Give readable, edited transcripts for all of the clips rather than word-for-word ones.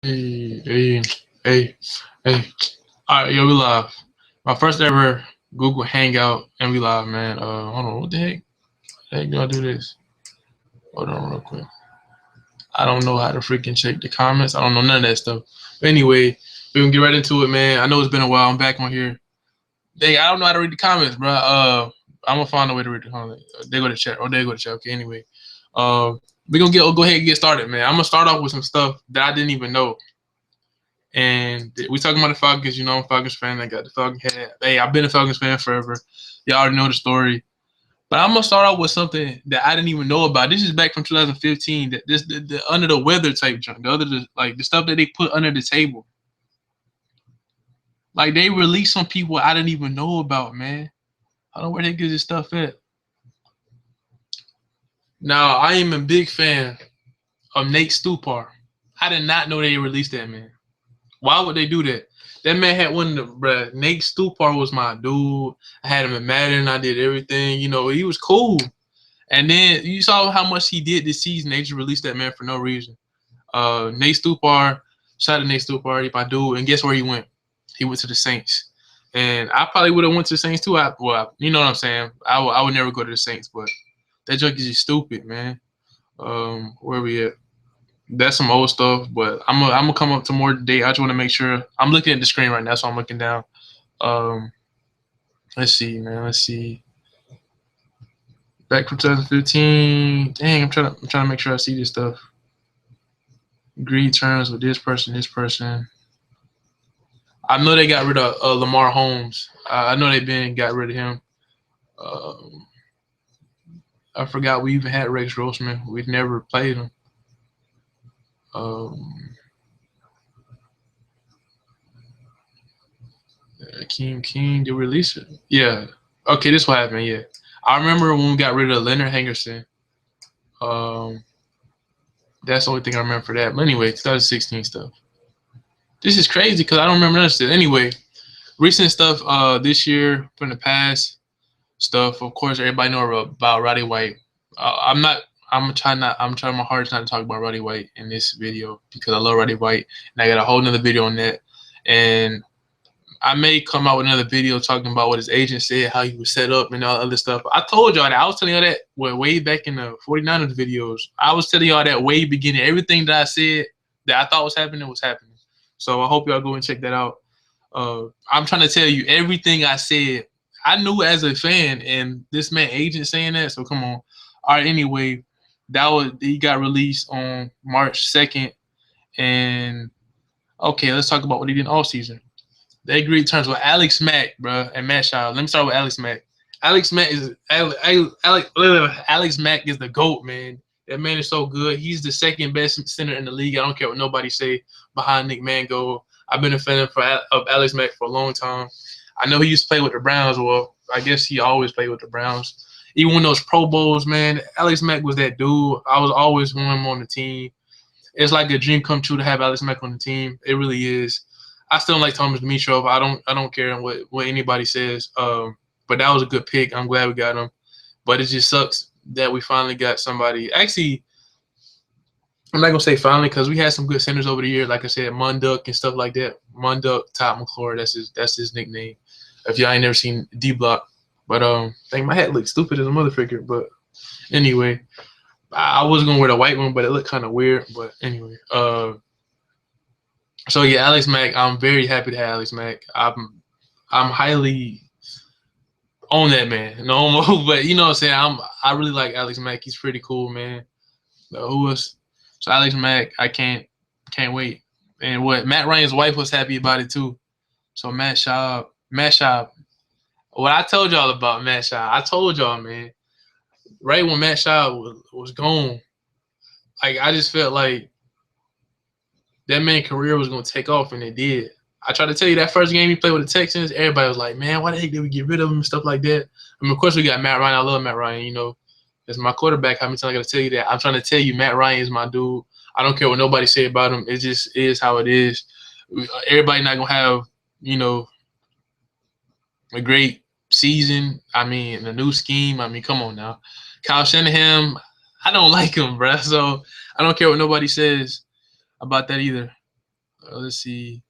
Hey, hey, hey, hey. All right, yo, we live. My first ever Google Hangout, and we live, man. Hold on, what the heck? The heck do I do this? Hold on, real quick. I don't know how to freaking check the comments. I don't know none of that stuff. But anyway, we gonna get right into it, man. I know it's been a while. I'm back on here. Dang, I don't know how to read the comments, bro. I'm gonna find a way to read the comments. They go to chat, or they go to chat. Okay, anyway. Uh, we gonna go ahead and get started, man. I'm gonna start off with some stuff that I didn't even know. And we talking about the Falcons. You know, I'm a Falcons fan. I got the Falcons hat. Hey, I've been a Falcons fan forever. Y'all already know the story. But I'm gonna start off with something that I didn't even know about. This is back from 2015. That this the under the weather type junk. Like the stuff that they put under the table. Like they released some people I didn't even know about, man. I don't know where they get this stuff at. Now I am a big fan of Nate Stupar. I did not know they released that, man. Why would they do that? That man had one of the, bruh, Nate Stupar was my dude. I had him in Madden. I did everything. You know, he was cool. And then you saw how much he did this season. They just released that man for no reason. Nate Stupar, shout out to Nate Stupar, he my dude. And guess where he went? He went to the Saints. And I probably would have went to the Saints too. Well, you know what I'm saying? I would never go to the Saints, but that junk is just stupid, man. Where we at? That's some old stuff, but I'm gonna come up to more today. I just want to make sure I'm looking at the screen right now, so I'm looking down. Um, let's see, man. Let's see. Back from 2015. Dang, I'm trying to make sure I see this stuff. Agreed terms with this person, this person. I know they got rid of Lamar Holmes. I know they been got rid of him. Um, I forgot we even had Rex Grossman. We'd never played him. Um, King King, they release it. Yeah. Okay, this what happened. Yeah, I remember when we got rid of Leonard Henderson. Um, that's the only thing I remember for that. But anyway, 2016 stuff. This is crazy because I don't remember none of this. Anyway, recent stuff. This year from the past stuff. Of course, everybody know about Roddy White. I'm not. I'm trying not. I'm trying my hardest not to talk about Roddy White in this video because I love Roddy White, and I got a whole nother video on that. And I may come out with another video talking about what his agent said, how he was set up, and all other stuff. I told y'all that. I was telling y'all that way back in the 49ers videos. I was telling y'all that way beginning. Everything that I said that I thought was happening was happening. So I hope y'all go and check that out. I'm trying to tell you everything I said. I knew as a fan, and this man agent saying that. So come on. All right. Anyway, he got released on March 2nd, and okay, let's talk about what he did all season. They agreed terms with Alex Mack, bro, and Matt Shaw. Let me start with Alex Mack. Alex Mack is the GOAT, man. That man is so good. He's the second best center in the league. I don't care what nobody say behind Nick Mango. I've been a fan of Alex Mack for a long time. I know he used to play with the Browns. Well, I guess he always played with the Browns. Even when those Pro Bowls, man, Alex Mack was that dude. I was always wanting him on the team. It's like a dream come true to have Alex Mack on the team. It really is. I still don't like Thomas Dimitroff. I don't care what anybody says. But that was a good pick. I'm glad we got him. But it just sucks that we finally got somebody. Actually, I'm not gonna say finally because we had some good centers over the years. Like I said, Munduk and stuff like that. Munduk, Top McClure. That's his nickname. If y'all ain't never seen D Block, but think my hat looks stupid as a motherfucker. But anyway, I was gonna wear the white one, but it looked kind of weird. But anyway, so yeah, Alex Mack. I'm very happy to have Alex Mack. I'm highly on that man. No more, but you know what I'm saying. I really like Alex Mack. He's pretty cool, man. Who was so Alex Mack? I can't wait. And what Matt Ryan's wife was happy about it too. So Matt Schaub. What I told y'all about Matt Schaub, I told y'all, man. Right when Matt Schaub was gone, like I just felt like that man's career was gonna take off, and it did. I tried to tell you that first game he played with the Texans, everybody was like, man, why the heck did we get rid of him and stuff like that? I mean, of course we got Matt Ryan. I love Matt Ryan, you know. As my quarterback, how many times I gotta tell you that? I'm trying to tell you, Matt Ryan is my dude. I don't care what nobody say about him. It just is how it is. Everybody not gonna have, you know, a great season. I mean, a new scheme. I mean, come on now. Kyle Shanahan, I don't like him, bruh. So I don't care what nobody says about that either. Let's see.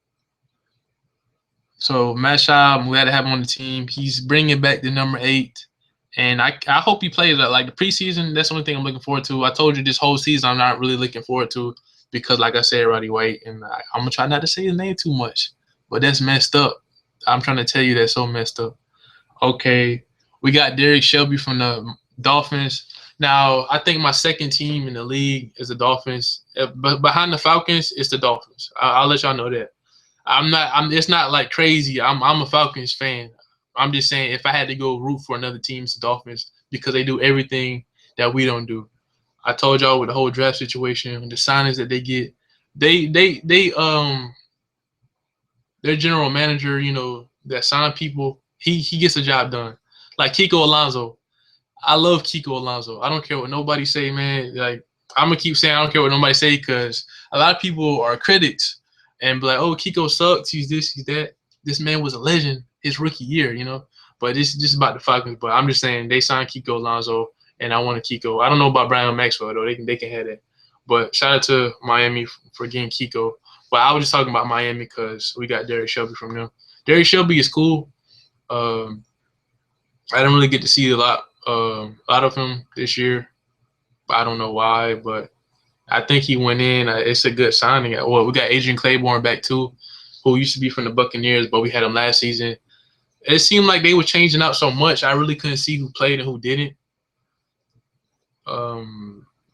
So Matt Schaub, I'm glad to have him on the team. He's bringing back the number 8, and I hope he plays that. Like the preseason, that's the only thing I'm looking forward to. I told you this whole season I'm not really looking forward to because, like I said, Roddy White, and I'm gonna try not to say his name too much, but that's messed up. I'm trying to tell you that's so messed up. Okay, we got Derek Shelby from the Dolphins. Now, I think my second team in the league is the Dolphins, but behind the Falcons, it's the Dolphins. I'll let y'all know that. I'm not. It's not like crazy. I'm a Falcons fan. I'm just saying if I had to go root for another team, it's the Dolphins because they do everything that we don't do. I told y'all with the whole draft situation, the signings that they get, they their general manager, that sign people, he gets the job done. Like Kiko Alonso. I love Kiko Alonso. I don't care what nobody say, man. Like I'm gonna keep saying I don't care what nobody say because a lot of people are critics and be like, oh, Kiko sucks. He's this, he's that. This man was a legend his rookie year. But it's just about the Falcons. But I'm just saying they signed Kiko Alonso, and I want a Kiko. I don't know about Brian Maxwell though. They can have that. But shout out to Miami for getting Kiko. But I was just talking about Miami because we got Derek Shelby from them. Derek Shelby is cool. I didn't really get to see a lot of him this year. I don't know why, but I think he went in. It's a good signing. Well, we got Adrian Claiborne back too, who used to be from the Buccaneers, but we had him last season. It seemed like they were changing out so much. I really couldn't see who played and who didn't.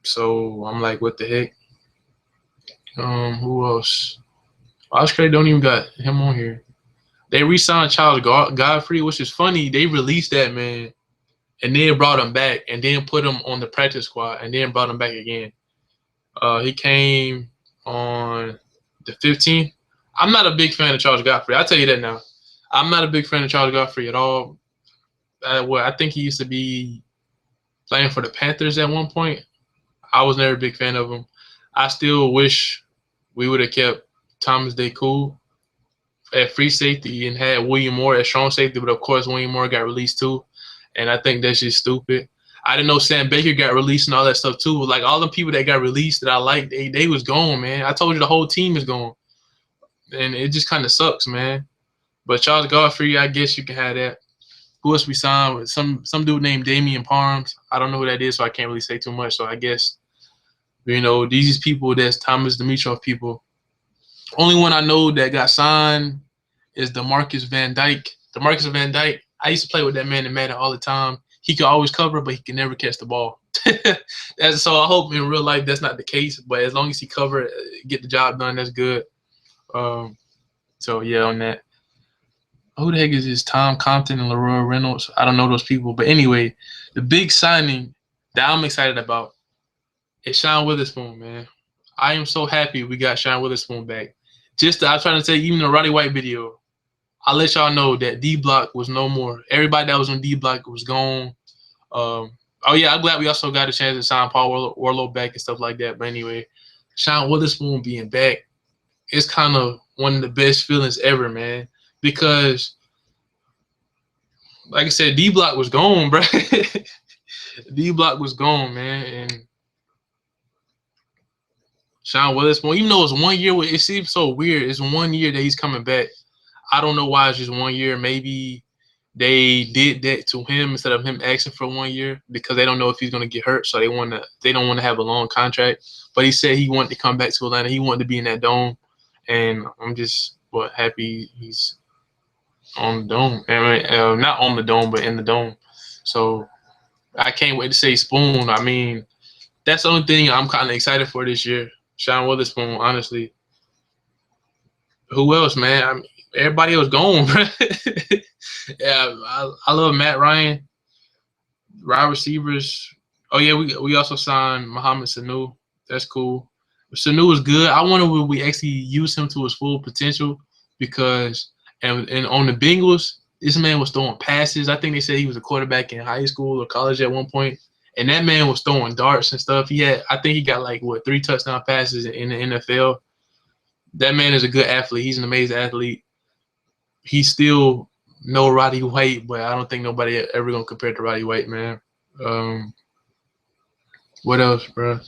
So I'm like, what the heck? Who else? Oscar don't even got him on here. They re-signed Charles Godfrey, which is funny. They released that man and then brought him back and then put him on the practice squad and then brought him back again. He came on the 15th. I'm not a big fan of Charles Godfrey. I'll tell you that now. I'm not a big fan of Charles Godfrey at all. I think he used to be playing for the Panthers at one point. I was never a big fan of him. I still wish we would have kept Thomas DeCool at free safety and had William Moore at strong safety, but of course William Moore got released too, and I think that's just stupid. I didn't know Sam Baker got released and all that stuff too. Like all the people that got released that I liked, they was gone, man. I told you the whole team is gone, and it just kind of sucks, man. But Charles Godfrey, I guess you can have that. Who else we signed? With some dude named Damian Parms. I don't know who that is, so I can't really say too much. So I guess these people that's Thomas Dimitroff people. Only one I know that got signed is DeMarcus Van Dyke. DeMarcus Van Dyke, I used to play with that man in Madden all the time. He could always cover, but he can never catch the ball. So I hope in real life that's not the case. But as long as he cover, get the job done, that's good. So yeah, on that. Who the heck is this? Tom Compton and Leroy Reynolds? I don't know those people. But anyway, the big signing that I'm excited about is Sean Witherspoon, man. I am so happy we got Sean Witherspoon back. I was trying to say, even the Roddy White video, I'll let y'all know that D-Block was no more. Everybody that was on D-Block was gone. Oh, yeah, I'm glad we also got a chance to sign Paul Warlow back and stuff like that. But anyway, Sean Witherspoon being back, it's kind of one of the best feelings ever, man. Because, like I said, D-Block was gone, bro. D-Block was gone, man. And Sean Witherspoon, even though it's 1 year, it seems so weird. It's 1 year that he's coming back. I don't know why it's just 1 year. Maybe they did that to him instead of him asking for 1 year because they don't know if he's gonna get hurt, so they don't want to have a long contract. But he said he wanted to come back to Atlanta. He wanted to be in that dome, and I'm just happy he's on the dome. I mean, not on the dome, but in the dome. So I can't wait to say Spoon. I mean, that's the only thing I'm kind of excited for this year. Sean Witherspoon, honestly. Who else, man? I mean, everybody else gone, bro. Yeah, I love Matt Ryan. Wide receivers. Oh yeah, we also signed Mohamed Sanu. That's cool. Sanu was good. I wonder will we actually use him to his full potential because and on the Bengals, this man was throwing passes. I think they said he was a quarterback in high school or college at one point, and that man was throwing darts and stuff. I think he got like 3 touchdown passes in the NFL. That man is a good athlete. He's an amazing athlete. He's still no Roddy White, but I don't think nobody ever gonna compare to Roddy White, man. What else, bro?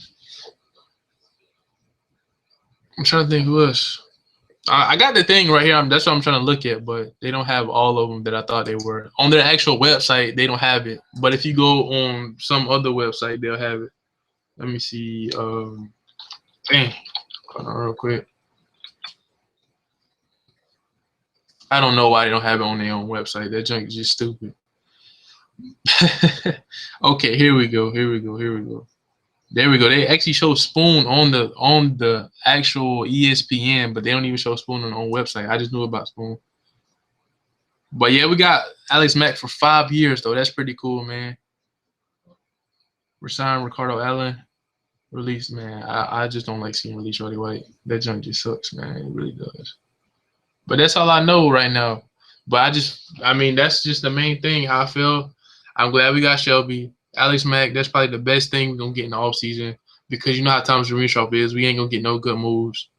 I'm trying to think who else. I got the thing right here. That's what I'm trying to look at, but they don't have all of them that I thought they were. On their actual website, they don't have it. But if you go on some other website, they'll have it. Let me see. Dang, hold on real quick. I don't know why they don't have it on their own website. That junk is just stupid. Okay, here we go. Here we go. Here we go. There we go. They actually show Spoon on the actual ESPN, but they don't even show Spoon on their own website. I just knew about Spoon. But yeah, we got Alex Mack for 5 years though. That's pretty cool, man. Resign Ricardo Allen. Release, man. I just don't like seeing release Roddy White. That junk just sucks, man. It really does. But that's all I know right now. But I mean, that's just the main thing. How I feel. I'm glad we got Shelby. Alex Mack, that's probably the best thing we're going to get in the offseason because you know how Thomas Dimitroff is. We ain't going to get no good moves.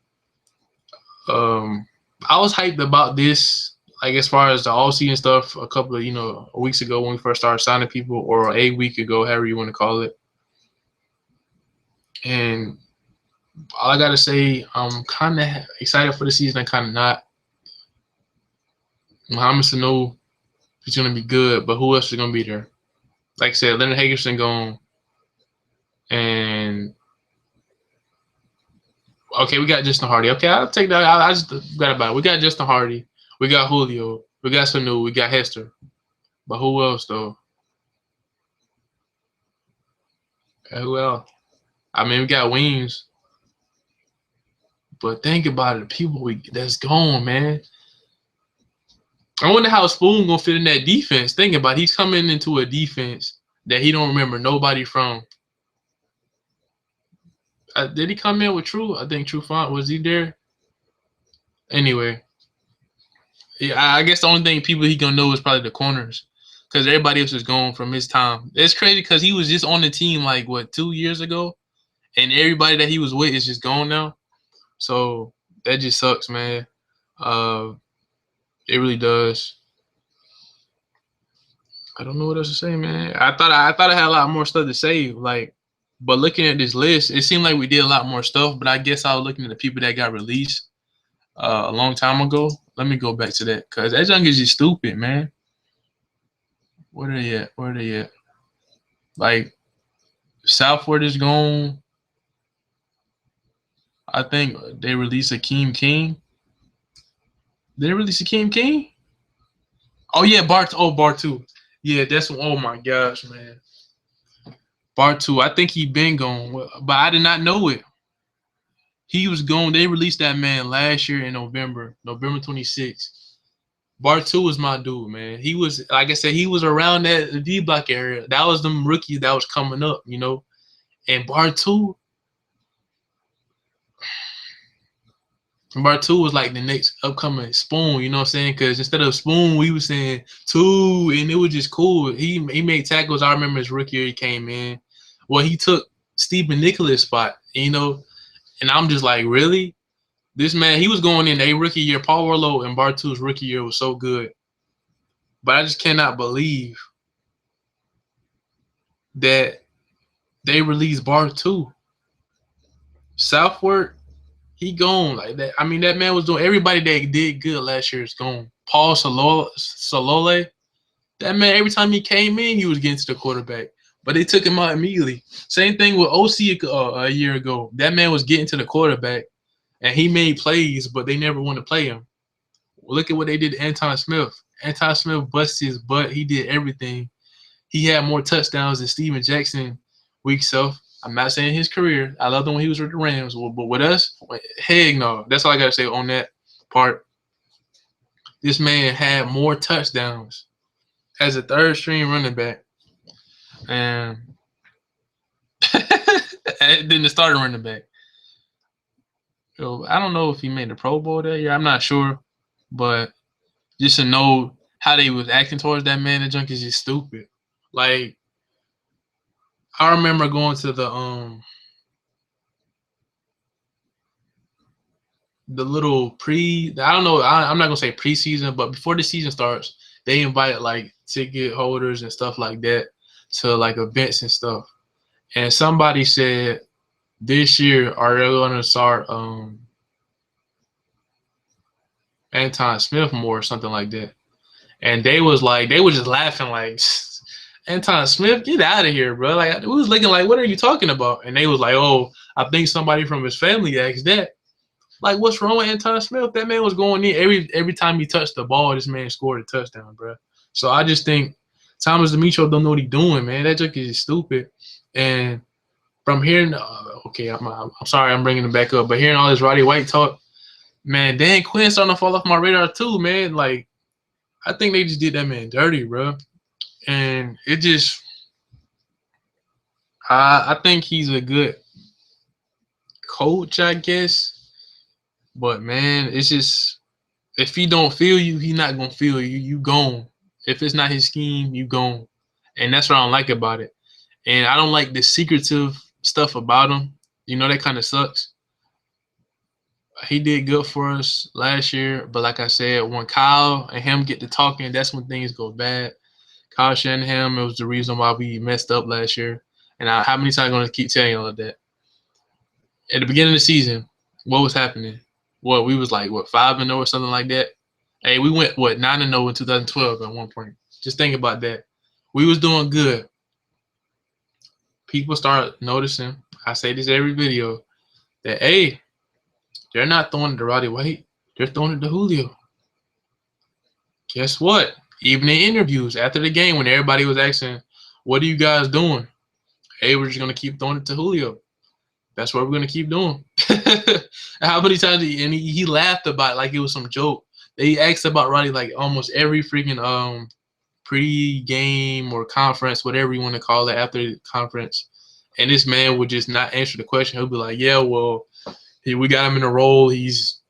I was hyped about this, like as far as the offseason stuff, a couple of, weeks ago when we first started signing people, or a week ago, however you want to call it. And all I got to say, I'm kind of excited for the season and kind of not. Mohamed Sanu is going to be good, but who else is going to be there? Like I said, Leonard Hagerson gone. And, okay, we got Justin Hardy. Okay, I'll take that. I just forgot about it. We got Justin Hardy. We got Julio. We got Sanu. We got Hester. But who else, though? Who else? I mean, we got Weems. But think about it. People that's gone, man. I wonder how Spoon gonna fit in that defense. Think about it. He's coming into a defense that he don't remember nobody from. Did he come in with True? I think True Font, was he there? Anyway, yeah, I guess the only thing people he gonna know is probably the corners, because everybody else is gone from his time. It's crazy because he was just on the team like 2 years ago, and everybody that he was with is just gone now. So that just sucks, man. It really does. I don't know what else to say, man. I thought I had a lot more stuff to say, but looking at this list, it seemed like we did a lot more stuff. But I guess I was looking at the people that got released a long time ago. Let me go back to that because that junk is just stupid, man. Where are they at? Where are they at? Like Southward is gone. I think they released Akeem King. Did they release Akeem King? Oh yeah, Bar 2. Yeah, that's oh my gosh, man. Bar 2. I think he been gone, but I did not know it. He was gone. They released that man last year in November 26th. Bar 2 was my dude, man. He was, like I said, he was around that D block area. That was them rookies that was coming up, And Bar 2 was like the next upcoming Spoon, you know what I'm saying? Because instead of Spoon, we was saying 2, and it was just cool. He made tackles. I remember his rookie year he came in. Well, he took Stephen Nicholas' spot, and I'm just like, really? This man, he was going in a rookie year. Paul Warlow and Bar 2's rookie year was so good. But I just cannot believe that they released Bar 2. Southward, he gone like that. I mean, that man was doing everybody that did good last year is gone. Paul Salole, that man, every time he came in, he was getting to the quarterback. But they took him out immediately. Same thing with OC a year ago. That man was getting to the quarterback, and he made plays, but they never wanted to play him. Look at what they did to Anton Smith. Anton Smith busted his butt. He did everything. He had more touchdowns than Steven Jackson week self. I'm not saying his career. I loved him when he was with the Rams. But with us, heck no. That's all I got to say on that part. This man had more touchdowns as a third-string running back and than the starting running back. So I don't know if he made the Pro Bowl that year. I'm not sure. But just to know how they was acting towards that man, the junk is just stupid. Like, I remember going to the little I don't know, I'm not gonna say preseason, but before the season starts, they invite like ticket holders and stuff like that to like events and stuff. And somebody said this year are they gonna start Anton Smith more or something like that. And they was just laughing like, Anton Smith, get out of here, bro. Like, we was looking like, what are you talking about? And they was like, oh, I think somebody from his family asked that. Like, what's wrong with Anton Smith? That man was going in every time he touched the ball, this man scored a touchdown, bro. So I just think Thomas Dimitroff don't know what he's doing, man. That joke is stupid. And from hearing, okay, I'm sorry, I'm bringing it back up, but hearing all this Roddy White talk, man, Dan Quinn starting to fall off my radar too, man. Like, I think they just did that man dirty, bro. And it just, I think he's a good coach, I guess. But man, it's just, if he don't feel you, he not gonna feel you. You gone. If it's not his scheme, you gone. And that's what I don't like about it. And I don't like the secretive stuff about him. You know, that kind of sucks. He did good for us last year, but like I said, when Kyle and him get to talking, that's when things go bad. Kyle Shanahan, it was the reason why we messed up last year. And how many times am I going to keep telling y'all that? At the beginning of the season, what was happening? Well, we was like, 5-0 or something like that? Hey, we went, 9-0 in 2012 at one point. Just think about that. We was doing good. People start noticing, I say this every video, that, hey, they're not throwing it to Roddy White. They're throwing it to Julio. Guess what? Even in interviews after the game when everybody was asking, what are you guys doing? Hey, we're just going to keep throwing it to Julio. That's what we're going to keep doing. How many times he laughed about it like it was some joke. They asked about Roddy like almost every freaking pre-game or conference, whatever you want to call it, after the conference. And this man would just not answer the question. He'll be like, yeah, well, we got him in a role. He's,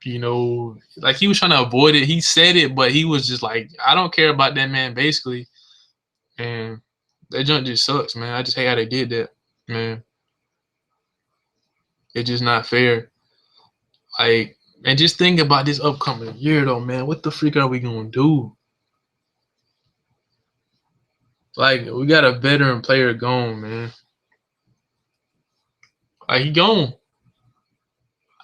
like he was trying to avoid it. He said it, but he was just like, I don't care about that man, basically. And that junk just sucks, man. I just hate how they did that, man. It's just not fair. Like, and just think about this upcoming year, though, man. What the freak are we gonna do? Like, we got a veteran player gone, man. Like, he gone.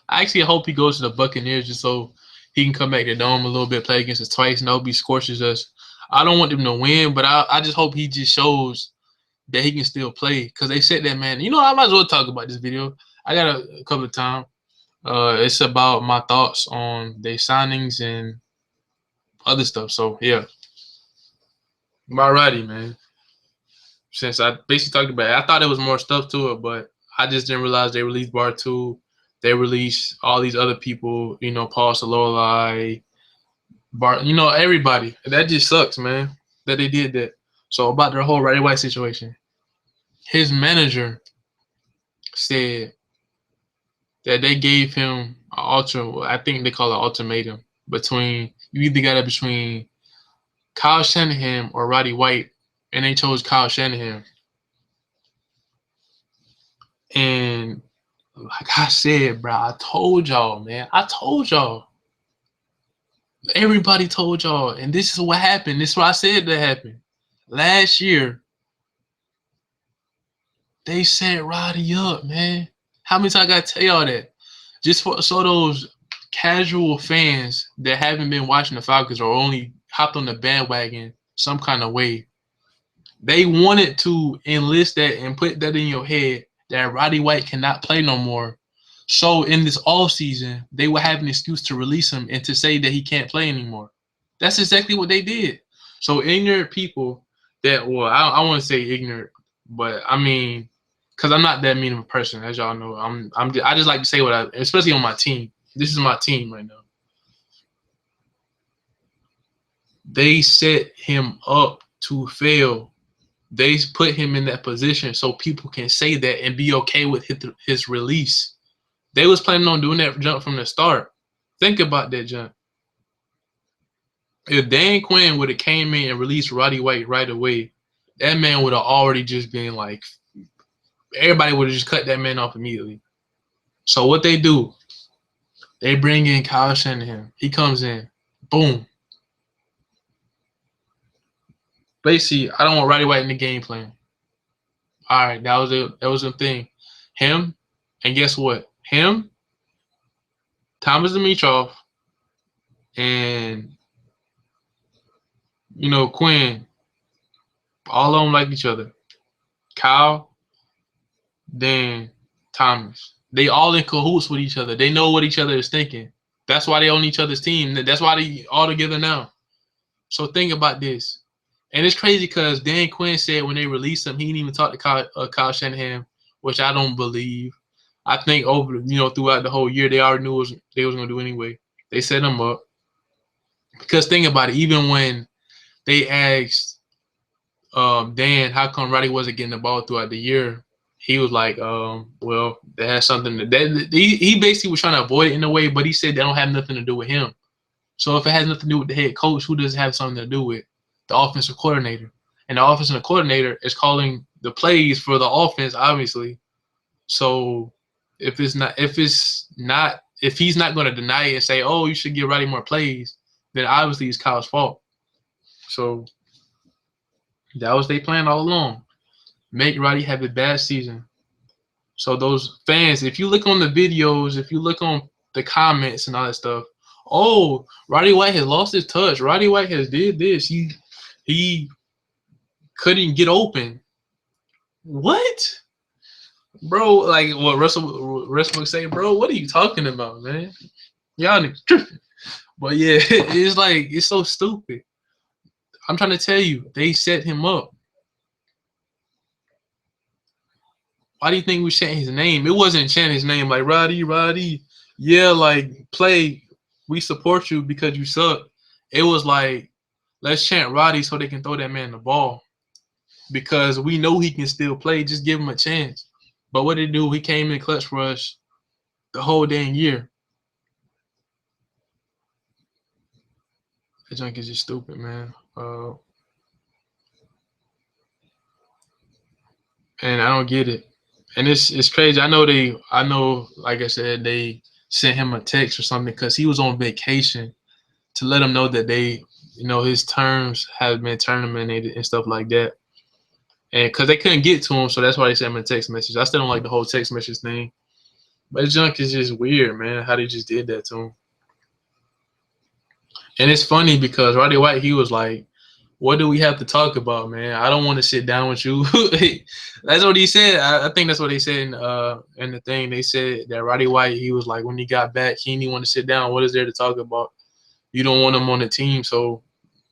I actually hope he goes to the Buccaneers just so he can come back to the Dome a little bit, play against us twice, and he scorches us. I don't want them to win, but I just hope he just shows that he can still play. Because they said that, man. I might as well talk about this video. I got a couple of times. It's about my thoughts on their signings and other stuff. So, yeah. Alrighty, man. Since I basically talked about it, I thought there was more stuff to it, but I just didn't realize they released Bartu. They released all these other people, Paul Sololai, everybody. That just sucks, man, that they did that. So about their whole Roddy White situation, his manager said that they gave him I think they call it ultimatum, between you either got it between Kyle Shanahan or Roddy White, and they chose Kyle Shanahan. And like I said, bro, I told y'all, man. I told y'all. Everybody told y'all. And this is what happened. This is what I said that happened. Last year, they set Roddy up, man. How many times I got to tell y'all that? Just so those casual fans that haven't been watching the Falcons or only hopped on the bandwagon some kind of way, they wanted to enlist that and put that in your head that Roddy White cannot play no more. So in this offseason, they would have an excuse to release him and to say that he can't play anymore. That's exactly what they did. So ignorant people that, well, I want to say ignorant, but I mean, because I'm not that mean of a person, as y'all know. I just like to say especially on my team. This is my team right now. They set him up to fail. They put him in that position so people can say that and be okay with his release. They was planning on doing that jump from the start. Think about that jump. If Dan Quinn would have came in and released Roddy White right away, that man would have already just been like, everybody would have just cut that man off immediately. So what they do, they bring in Kyle Shanahan. He comes in. Boom. Basically, I don't want Roddy White in the game plan. All right, that was the thing. Him, and guess what? Him, Thomas Dimitroff, And Quinn, all of them like each other. Kyle, then Thomas. They all in cahoots with each other. They know what each other is thinking. That's why they on each other's team. That's why they all together now. So think about this. And it's crazy because Dan Quinn said when they released him, he didn't even talk to Kyle Shanahan, which I don't believe. I think throughout the whole year, they already knew they was going to do anyway. They set him up. Because think about it, even when they asked Dan how come Roddy wasn't getting the ball throughout the year, he was like, well, that has something he basically was trying to avoid it in a way, but he said that don't have nothing to do with him. So if it has nothing to do with the head coach, who does it have something to do with? The offensive coordinator. And the offensive coordinator is calling the plays for the offense, obviously. So if he's not going to deny it and say, oh, you should give Roddy more plays, then obviously it's Kyle's fault. So that was their plan all along. Make Roddy have a bad season. So those fans, if you look on the videos, if you look on the comments and all that stuff, oh, Roddy White has lost his touch. Roddy White has did this. He couldn't get open. What? Bro, like what Russell would say, bro, what are you talking about, man? Y'all niggas tripping. But yeah, it's so stupid. I'm trying to tell you, they set him up. Why do you think we chant his name? It wasn't chant his name like Roddy. Yeah, like play. We support you because you suck. It was like, let's chant Roddy so they can throw that man the ball. Because we know he can still play. Just give him a chance. But what did he do? He came in clutch for us the whole dang year. That junk is just stupid, man. And I don't get it. And it's crazy. I know, like I said, they sent him a text or something because he was on vacation to let him know that his terms have been terminated and stuff like that. And because they couldn't get to him, so that's why they sent him a text message. I still don't like the whole text message thing. But this junk is just weird, man, how they just did that to him. And it's funny because Roddy White, he was like, what do we have to talk about, man? I don't want to sit down with you. That's what he said. I think that's what they said in the thing. They said that Roddy White, he was like, when he got back, he didn't want to sit down. What is there to talk about? You don't want him on the team, so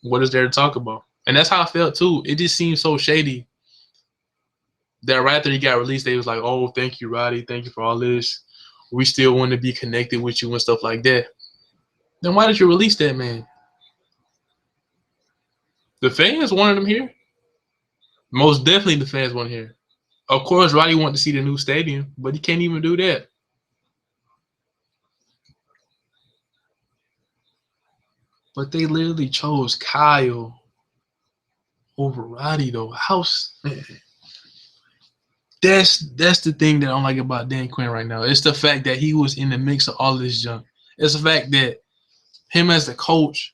what is there to talk about? And that's how I felt, too. It just seemed so shady that right after he got released, they was like, oh, thank you, Roddy. Thank you for all this. We still want to be connected with you and stuff like that. Then why did you release that, man? The fans wanted him here. Most definitely the fans want him here. Of course, Roddy wanted to see the new stadium, but he can't even do that. But they literally chose Kyle over Roddy, though. That's the thing that I don't like about Dan Quinn right now. It's the fact that he was in the mix of all this junk. It's the fact that him as the coach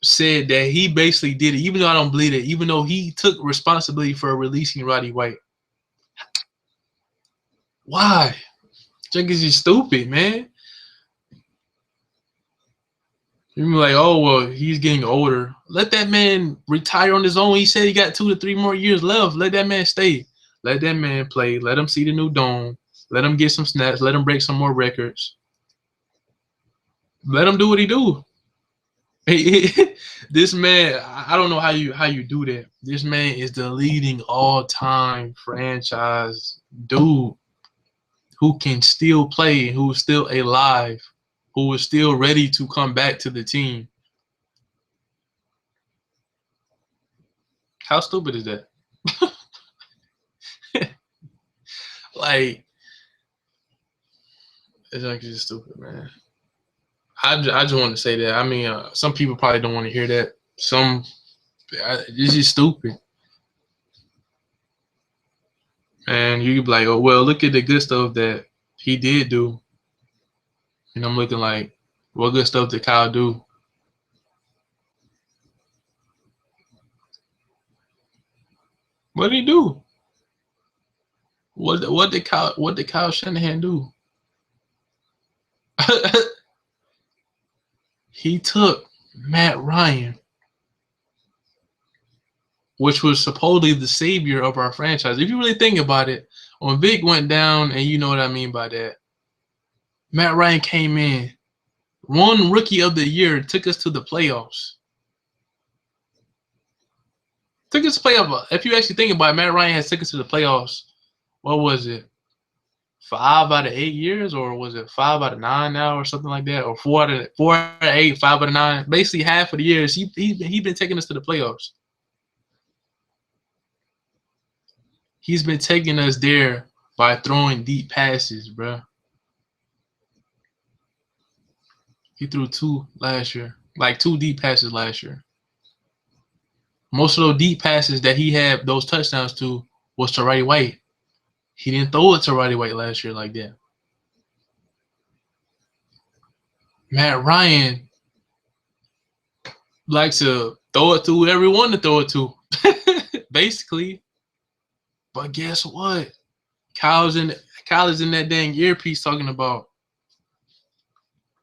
said that he basically did it, even though I don't believe it, even though he took responsibility for releasing Roddy White. Why? Junk is just stupid, man. You're like, oh, well, he's getting older. Let that man retire on his own. He said he got 2 to 3 more years left. Let that man stay. Let that man play. Let him see the new dome. Let him get some snaps. Let him break some more records. Let him do what he do. This man, I don't know how you do that. This man is the leading all-time franchise dude who can still play, who is still alive, who is still ready to come back to the team. How stupid is that? Like, it's like just stupid, man. I just want to say that. I mean, some people probably don't want to hear that. It's just stupid. And you could be like, oh, well, look at the good stuff that he did do. And I'm looking like, what good stuff did Kyle do? What did he do? What did Kyle Shanahan do? He took Matt Ryan, which was supposedly the savior of our franchise. If you really think about it, when Vic went down, and you know what I mean by that, Matt Ryan came in, won Rookie of the Year, took us to the playoffs. Took us to playoffs. If you actually think about it, Matt Ryan has took us to the playoffs. What was it? 5 out of 8 years, or was it 5 out of 9 now, or something like that, or 4 out of 8, 5 out of 9? Basically, half of the years he been taking us to the playoffs. He's been taking us there by throwing deep passes, bro. He threw 2 last year, like 2 deep passes last year. Most of those deep passes that he had those touchdowns to was to Roddy White. He didn't throw it to Roddy White last year like that. Matt Ryan likes to throw it to whoever he wanted to throw it to, basically. But guess what? Kyle's in that dang earpiece talking about,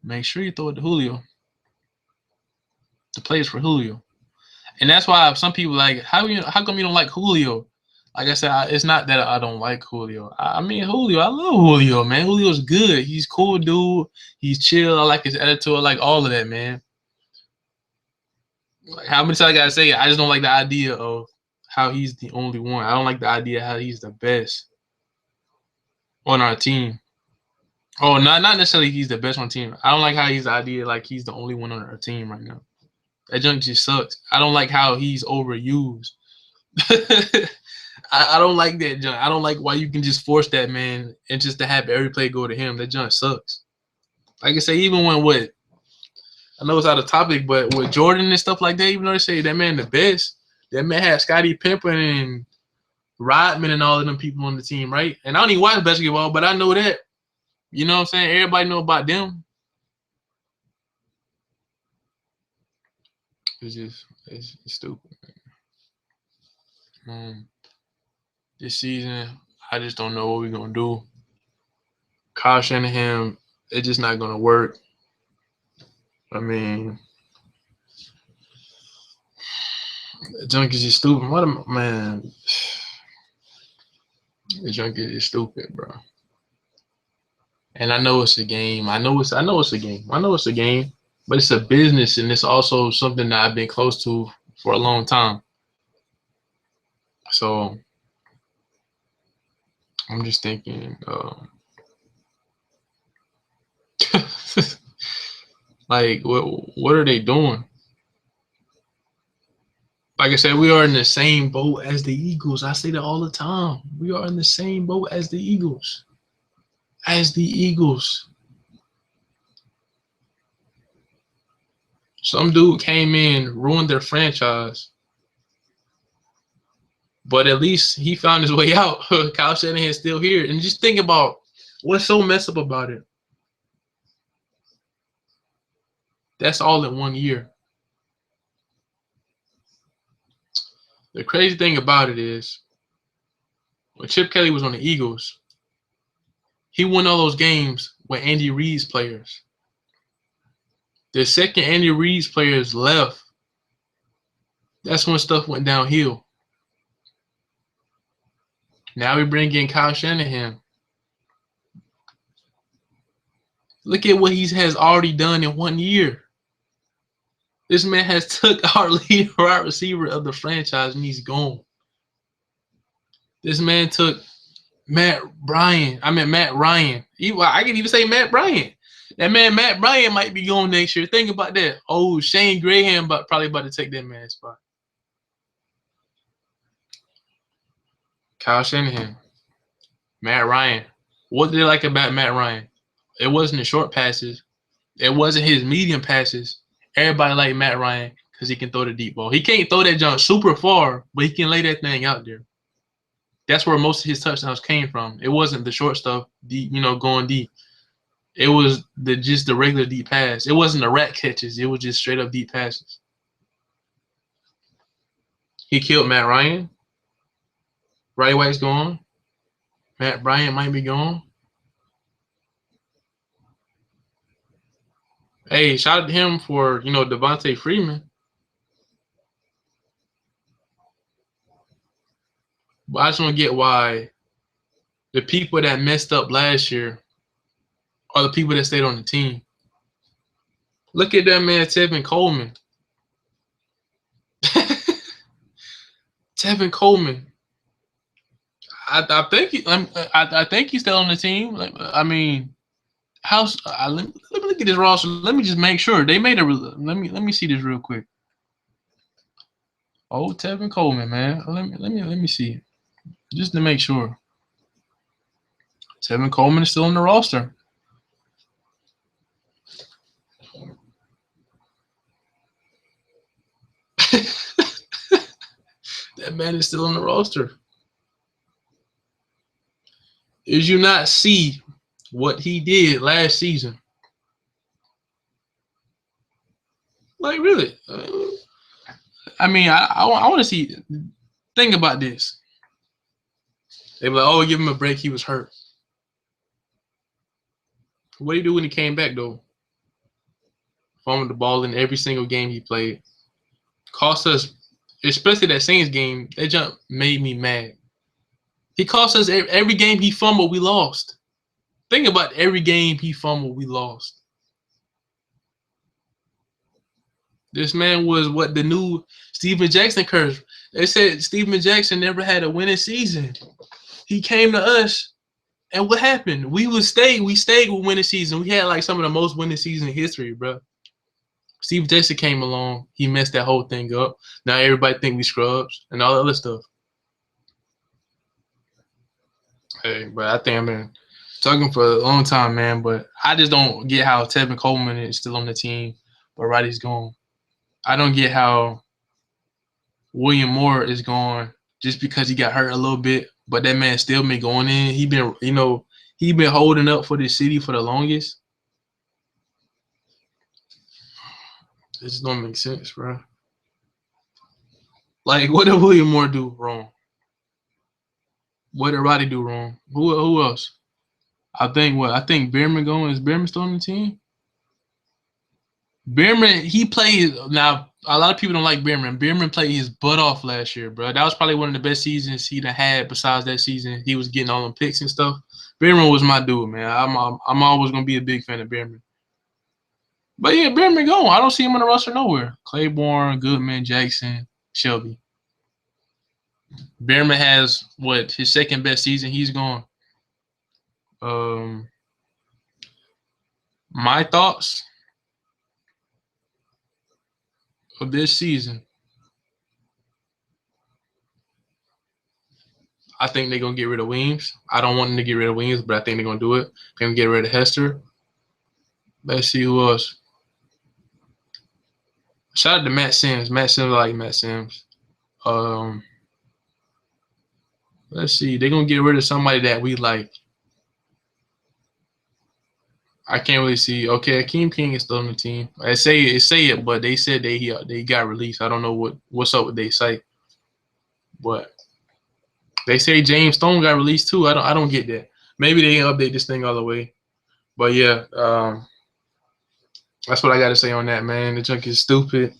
make sure you throw it to Julio. The plays for Julio. And that's why some people like, how come you don't like Julio? Like I said, it's not that I don't like Julio. I mean, Julio, I love Julio, man. Julio's good. He's cool, dude. He's chill. I like his attitude. I like all of that, man. Like, how many times I gotta say it? I just don't like the idea of how he's the only one. I don't like the idea how he's the best on our team. Oh, not necessarily he's the best on the team. I don't like how he's the idea like he's the only one on our team right now. That junk just sucks. I don't like how he's overused. I don't like that junk. I don't like why you can just force that man and just to have every play go to him. That junk sucks. Like I say, even when I know it's out of topic, but with Jordan and stuff like that, even though they say that man the best, that man had Scottie Pippen and Rodman and all of them people on the team, right? And I don't even watch basketball, but I know that. You know what I'm saying? Everybody know about them. It's stupid. This season, I just don't know what we're gonna do. Kyle Shanahan, it's just not gonna work. I mean, the junkies is stupid. Man? The junkies is stupid, bro. And I know it's a game. I know it's a game. I know it's a game, but it's a business, and it's also something that I've been close to for a long time. So I'm just thinking, like, what are they doing? Like I said, we are in the same boat as the Eagles. I say that all the time. We are in the same boat as the Eagles. Some dude came in, ruined their franchise, but at least he found his way out. Kyle Shanahan's still here. And just think about what's so messed up about it. That's all in 1 year. The crazy thing about it is, when Chip Kelly was on the Eagles, he won all those games with Andy Reid's players. The second Andy Reid's players left, that's when stuff went downhill. Now we bring in Kyle Shanahan. Look at what he has already done in 1 year. This man has took our lead wide receiver of the franchise and he's gone. This man took Matt Ryan. I can even say Matt Bryant. That man Matt Bryant might be going next year. Think about that. Oh, Shane Graham probably about to take that man's spot. Kyle Shanahan. Matt Ryan. What did they like about Matt Ryan? It wasn't the short passes. It wasn't his medium passes. Everybody liked Matt Ryan because he can throw the deep ball. He can't throw that jump super far, but he can lay that thing out there. That's where most of his touchdowns came from. It wasn't the short stuff, deep, going deep. It was just the regular deep pass. It wasn't the rat catches. It was just straight up deep passes. He killed Matt Ryan. Roddy White's gone. Matt Bryant might be gone. Hey, shout out to him for Devontae Freeman. But I just don't get why the people that messed up last year are the people that stayed on the team. Look at that man, Tevin Coleman. Tevin Coleman. I think I think he's still on the team. I mean, let me look at this roster. Let me just make sure they made a. Let me see this real quick. Oh, Tevin Coleman, man. Let me see just to make sure. Tevin Coleman is still on the roster. That man is still on the roster. Did you not see what he did last season? Like, really? I mean, I want to see. Think about this. They were like, oh, give him a break. He was hurt. What did he do when he came back, though? Fumbled the ball in every single game he played. Cost us, especially that Saints game, that jump made me mad. He cost us every game he fumbled, we lost. Think about every game he fumbled, we lost. This man was what the new Steven Jackson curse. They said Steven Jackson never had a winning season. He came to us, and what happened? We stayed with winning season. We had like some of the most winning season in history, bro. Steve Jackson came along. He messed that whole thing up. Now everybody think we scrubs and all the other stuff. Hey, but I think I've been talking for a long time, man. But I just don't get how Tevin Coleman is still on the team, but Roddy's gone. I don't get how William Moore is gone just because he got hurt a little bit, but that man still been going in. He been holding up for this city for the longest. It just don't make sense, bro. Like, what did William Moore do wrong? What did Roddy do wrong? Who else? I think Behrman going. Is Behrman still on the team? Behrman, he played. Now, a lot of people don't like Behrman. Behrman played his butt off last year, bro. That was probably one of the best seasons he'd had. Besides that season, he was getting all them picks and stuff. Behrman was my dude, man. I'm always gonna be a big fan of Behrman. But yeah, Behrman gone. I don't see him on the roster nowhere. Claiborne, Goodman, Jackson, Shelby. Behrman has what his second best season. He's gone. My thoughts of this season. I think they're gonna get rid of Weems. I don't want them to get rid of Weems, but I think they're gonna do it. They're gonna get rid of Hester. Let's see who else. Shout out to Matt Sims. Matt Sims, I like Matt Sims. Let's see. They're gonna get rid of somebody that we like. I can't really see. Okay, Akeem King is still on the team. I say it, but they said they got released. I don't know what's up with their site, but they say James Stone got released too. I don't get that. Maybe they can update this thing all the way. But yeah, that's what I got to say on that, man. The junk is stupid.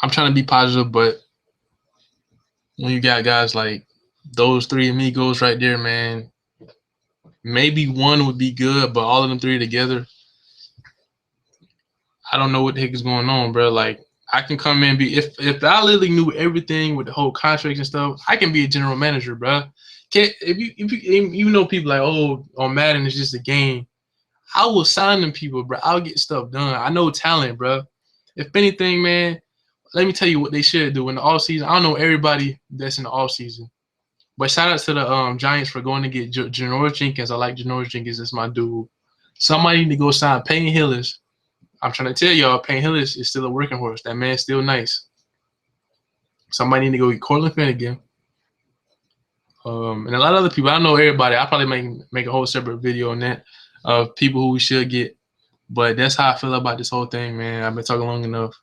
I'm trying to be positive, but when you got guys like those three amigos right there, man, maybe one would be good, but all of them three together, I don't know what the heck is going on, bro. Like, I can come in and be if I literally knew everything with the whole contracts and stuff, I can be a general manager, bro. If you know people like, oh, on Madden it's just a game, I will sign them people, bro. I'll get stuff done. I know talent, bro. If anything, man, let me tell you what they should do in the off season. I don't know everybody that's in the off season, but shout out to the Giants for going to get Janoris Jenkins. I like Janoris Jenkins. That's my dude. Somebody need to go sign Payne Hillis. I'm trying to tell y'all, Payne Hillis is still a working horse. That man's still nice. Somebody need to go get Cortland Finnegan. And a lot of other people. I don't know everybody. I'll probably make a whole separate video on that of people who we should get. But that's how I feel about this whole thing, man. I've been talking long enough.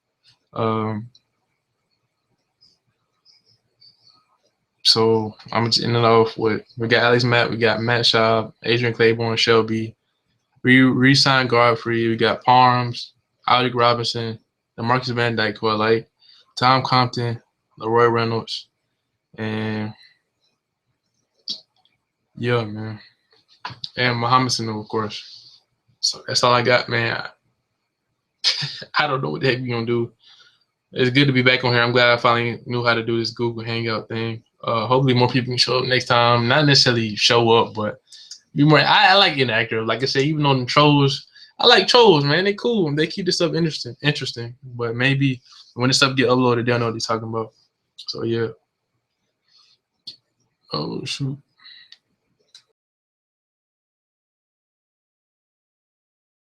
So I'm just ending off with we got Alex Matt, we got Matt Schaub, Adrian Claiborne, Shelby. Re-signed Godfrey. We got Parms, Alec Robinson, the Marcus Van Dyke, who I like, Tom Compton, Leroy Reynolds, and yeah, man, and Muhammad Sanu, of course. So that's all I got, man. I don't know what the heck we gonna do. It's good to be back on here. I'm glad I finally knew how to do this Google Hangout thing. Hopefully more people can show up next time. Not necessarily show up, but be more. I like interactive. Like I said, even on the trolls, I like trolls, man. They cool. They keep this stuff interesting. But maybe when this stuff get uploaded, they'll know what they're talking about. So yeah. Oh shoot.